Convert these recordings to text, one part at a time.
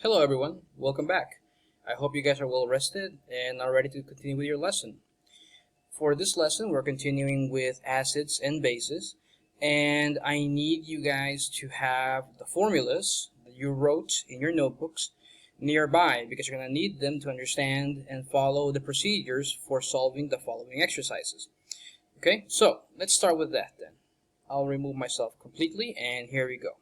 Hello everyone, welcome back. I hope you guys are well rested and are ready to continue with your lesson. For this lesson, we're continuing with acids and bases, and I need you guys to have the formulas that you wrote in your notebooks nearby because you're going to need them to understand and follow the procedures for solving the following exercises. Okay, so let's start with that then. I'll remove myself completely, and here we go.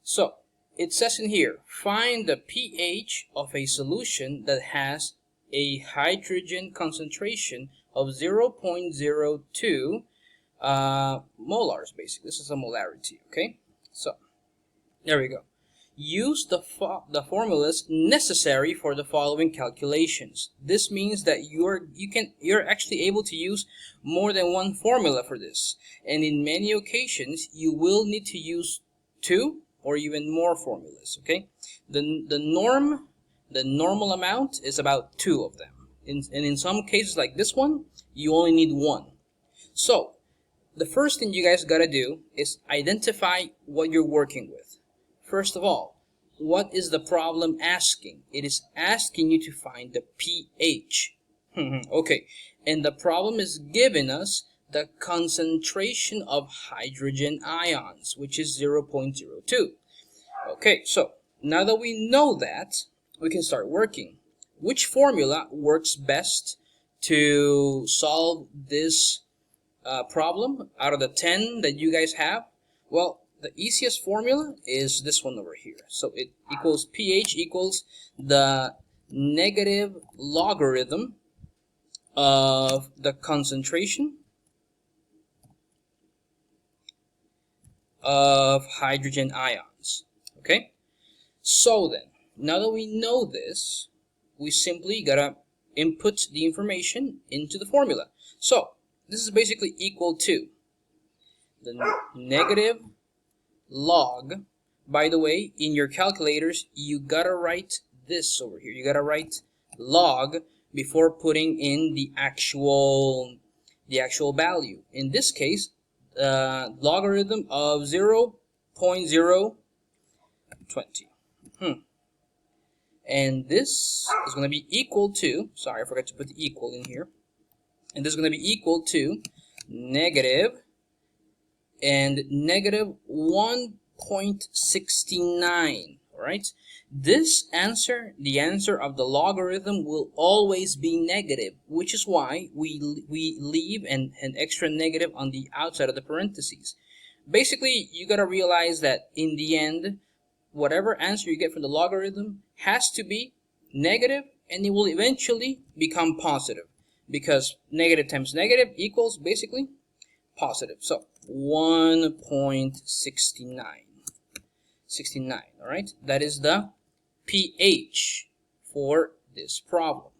So, it says in here, find the pH of a solution that has a hydrogen concentration of 0.02 molars, basically. This is a molarity, okay? So, there we go. Use the formulas necessary for the following calculations. This means that you're actually able to use more than one formula for this. And in many occasions, you will need to use two or even more formulas, okay? The normal amount is about two of them. And in some cases like this one, you only need one. So, the first thing you guys gotta do is identify what you're working with. First of all, what is the problem asking? It is asking you to find the pH. Okay, and the problem is giving us the concentration of hydrogen ions, which is 0.02. Okay, so now that we know that, we can start working. Which formula works best to solve this problem out of the 10 that you guys have? Well, the easiest formula is this one over here. So it equals pH equals the negative logarithm of the concentration of hydrogen ions. Okay? So then, now that we know this, we simply gotta input the information into the formula. So, this is basically equal to the negative log. By the way, in your calculators, you gotta write this over here. You gotta write log before putting in the actual value. In this case, logarithm of 0.020. And this is going to be equal to, sorry, I forgot to put the equal in here. And this is going to be equal to negative 1.69. Alright? This answer, the answer of the logarithm, will always be negative, which is why we leave an extra negative on the outside of the parentheses. Basically, you got to realize that in the end, whatever answer you get from the logarithm has to be negative, and it will eventually become positive, because negative times negative equals basically positive. So 1.69. All right, that is the pH for this problem.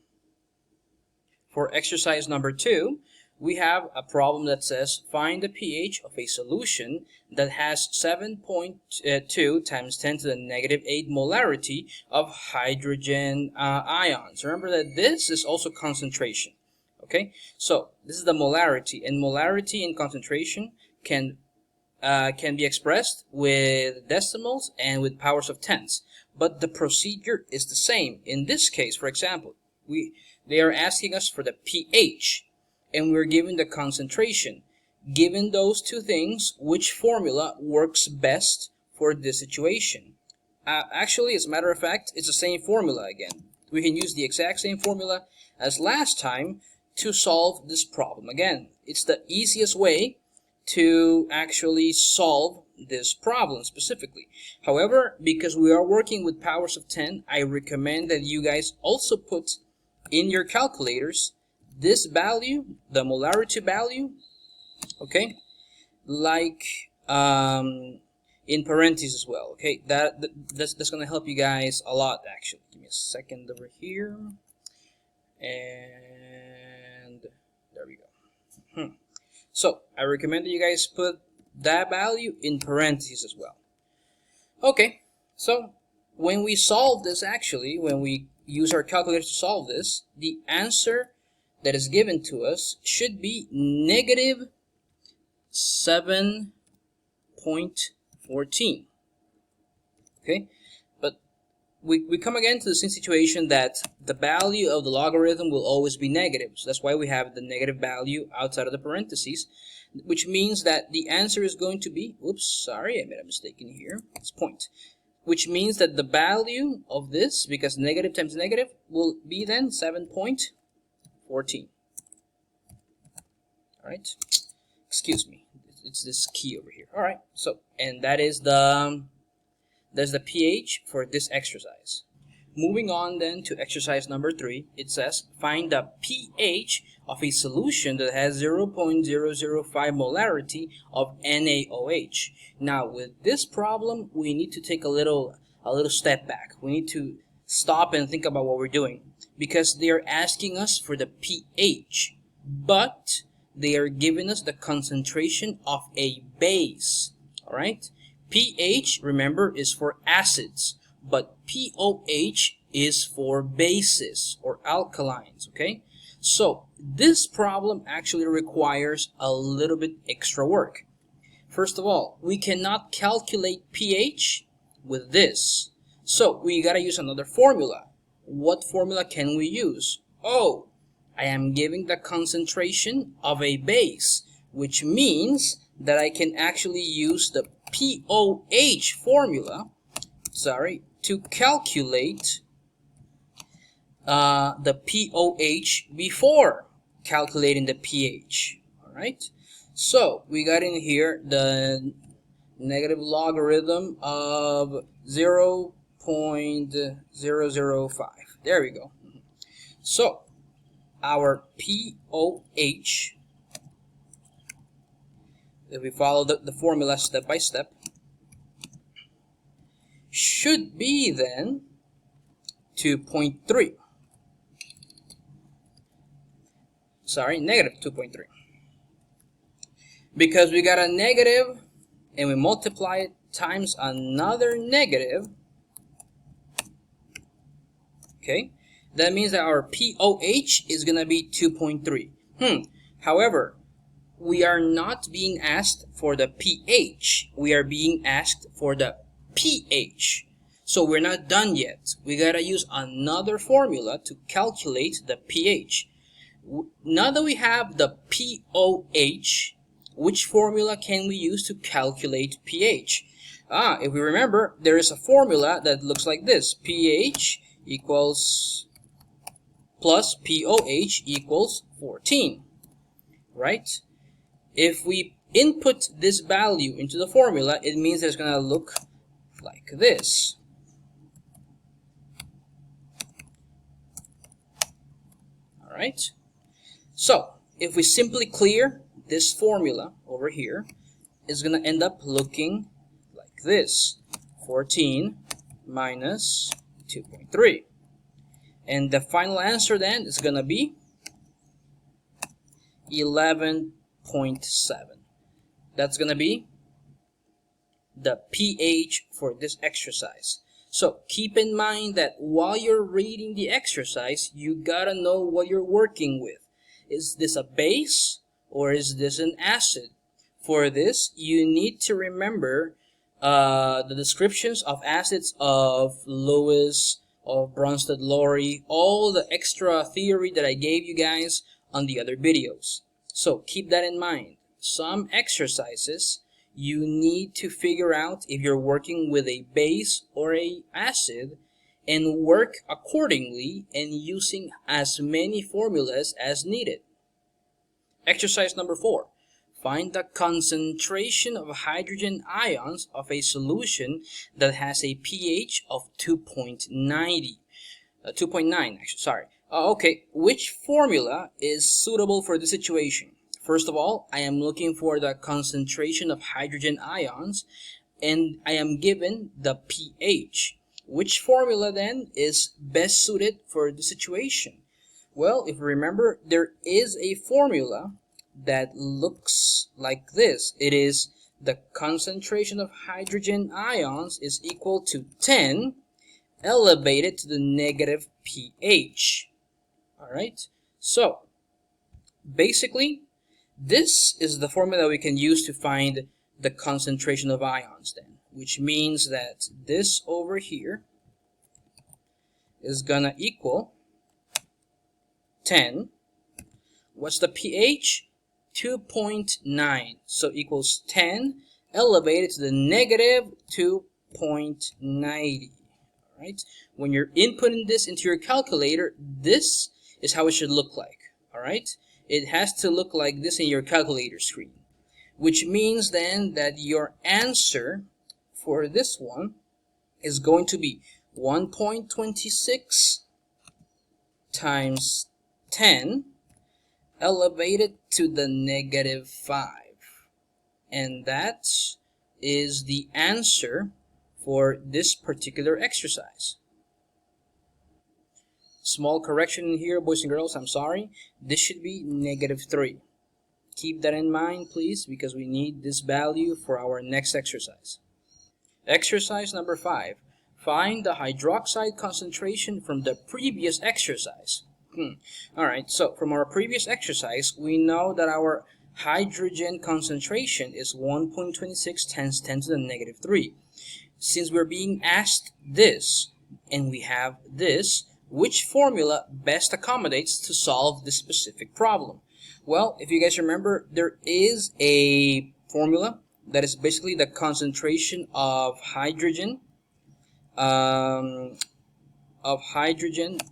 For exercise number 2, we have a problem that says find the pH of a solution that has 7.2 times 10 to the negative 8 molarity of hydrogen ions. Remember that this is also concentration. Okay, so this is the molarity, and molarity and concentration can be expressed with decimals and with powers of tens, but the procedure is the same. In this case, for example, they are asking us for the pH, and we're given the concentration. Given those two things, which formula works best for this situation? Actually, as a matter of fact, it's the same formula again. We can use the exact same formula as last time to solve this problem. Again, it's the easiest way to actually solve this problem specifically. However, because we are working with powers of 10, I recommend that you guys also put in your calculators this value, the molarity value, okay, like in parentheses as well. Okay, that's gonna help you guys a lot. Actually, give me a second over here, and there we go. So I recommend that you guys put that value in parentheses as well. Okay, so when we solve this, actually, when we use our calculator to solve this, the answer that is given to us should be negative 7.14. Okay, but we come again to the same situation that the value of the logarithm will always be negative. So that's why we have the negative value outside of the parentheses, which means that the answer is going to be, oops, sorry, I made a mistake in here. It's point. Which means that the value of this, because negative times negative, will be then 7.14. Alright, excuse me, it's this key over here. Alright, so, and that is there's the pH for this exercise. Moving on then to exercise number 3, it says find the pH of a solution that has 0.005 molarity of NaOH. Now with this problem, we need to take a little step back. We need to stop and think about what we're doing, because they are asking us for the pH, but they are giving us the concentration of a base. Alright? pH, remember, is for acids, but pOH is for bases or alkalines, okay? So this problem actually requires a little bit extra work. First of all, we cannot calculate pH with this. So we gotta use another formula. What formula can we use? Oh, I am giving the concentration of a base, which means that I can actually use the pOH formula, to calculate the pOH before calculating the pH. Alright, so we got in here the negative logarithm of 0.005. There we go. So our pOH, if we follow the formula step by step, should be then 2.3. Sorry, negative 2.3. Because we got a negative and we multiply it times another negative. Okay, that means that our pOH is going to be 2.3. However, we are not being asked for the pH. We are being asked for the pH. So we're not done yet. We gotta use another formula to calculate the pH. Now that we have the pOH, which formula can we use to calculate pH? If we remember, there is a formula that looks like this. pH equals plus pOH equals 14. Right? If we input this value into the formula, it means it's going to look like this. Alright? So, if we simply clear this formula over here, it's going to end up looking like this. 14 minus 2.3. And the final answer then is going to be 11.7. That's going to be the pH for this exercise. So keep in mind that while you're reading the exercise, you gotta know what you're working with. Is this a base or is this an acid? For this, you need to remember the descriptions of acids of Lewis, of Bronsted-Lowry, all the extra theory that I gave you guys on the other videos. So keep that in mind. Some exercises, you need to figure out if you're working with a base or a acid and work accordingly and using as many formulas as needed. Exercise number 4. Find the concentration of hydrogen ions of a solution that has a pH of 2.9 actually, sorry. Okay, which formula is suitable for the situation? First of all, I am looking for the concentration of hydrogen ions, and I am given the pH. Which formula then is best suited for the situation? Well, if you remember, there is a formula that looks like this. It is the concentration of hydrogen ions is equal to 10 elevated to the negative pH. Alright, so basically, this is the formula we can use to find the concentration of ions then, which means that this over here is gonna equal 10. What's the pH? 2.9. So equals 10 elevated to the negative 2.90. Alright? When you're inputting this into your calculator, this is how it should look like. Alright? It has to look like this in your calculator screen. Which means then that your answer for this one is going to be 1.26 times 10 elevated to the negative 5. And that is the answer for this particular exercise. Small correction in here, boys and girls, I'm sorry. This should be negative 3. Keep that in mind, please, because we need this value for our next exercise. Exercise number 5. Find the hydroxide concentration from the previous exercise. Alright, so from our previous exercise, we know that our hydrogen concentration is 1.26 times 10 to the negative 3. Since we're being asked this, and we have this, which formula best accommodates to solve this specific problem? Well, if you guys remember, there is a formula that is basically the concentration of hydrogen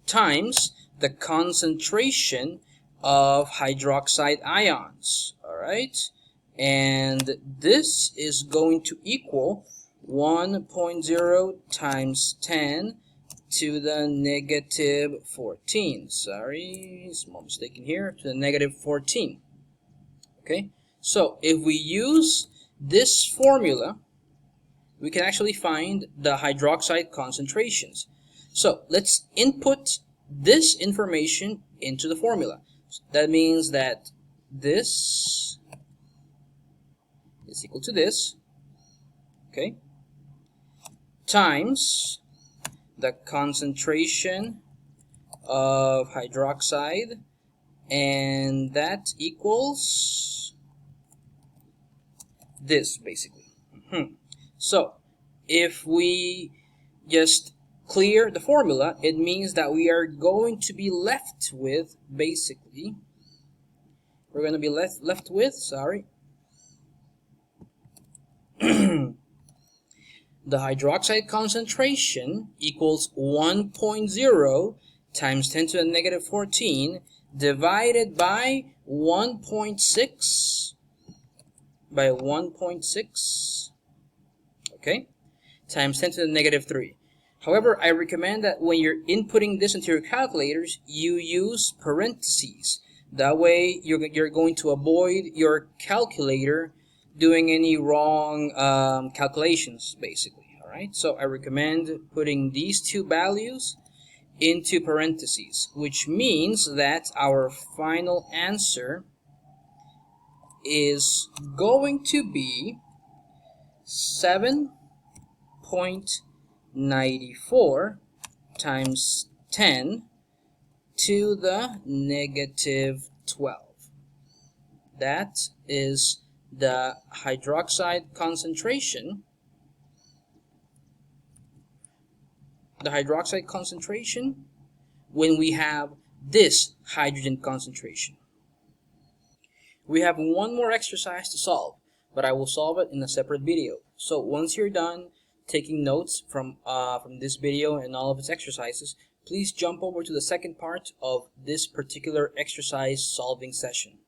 times the concentration of hydroxide ions. Alright, and this is going to equal 1.0 times 10 to the negative 14. Sorry, small mistake in here, to the negative 14. Okay, so if we use this formula, we can actually find the hydroxide concentrations. So let's input this information into the formula. That means that this is equal to this, okay, times the concentration of hydroxide, and that equals this basically. So if we just clear the formula, it means that we are going to be left with basically, we're going to be left with, sorry, the hydroxide concentration equals 1.0 times 10 to the negative 14 divided by 1.6 by 1.6, okay, times 10 to the negative 3. However, I recommend that when you're inputting this into your calculators, you use parentheses. That way, you're going to avoid your calculator doing any wrong calculations, basically. Alright, so I recommend putting these two values into parentheses, which means that our final answer is going to be 7.94 times 10 to the negative 12. That is the hydroxide concentration. The hydroxide concentration when we have this hydrogen concentration. We have one more exercise to solve, but I will solve it in a separate video. So once you're done taking notes from this video and all of its exercises, please jump over to the second part of this particular exercise solving session.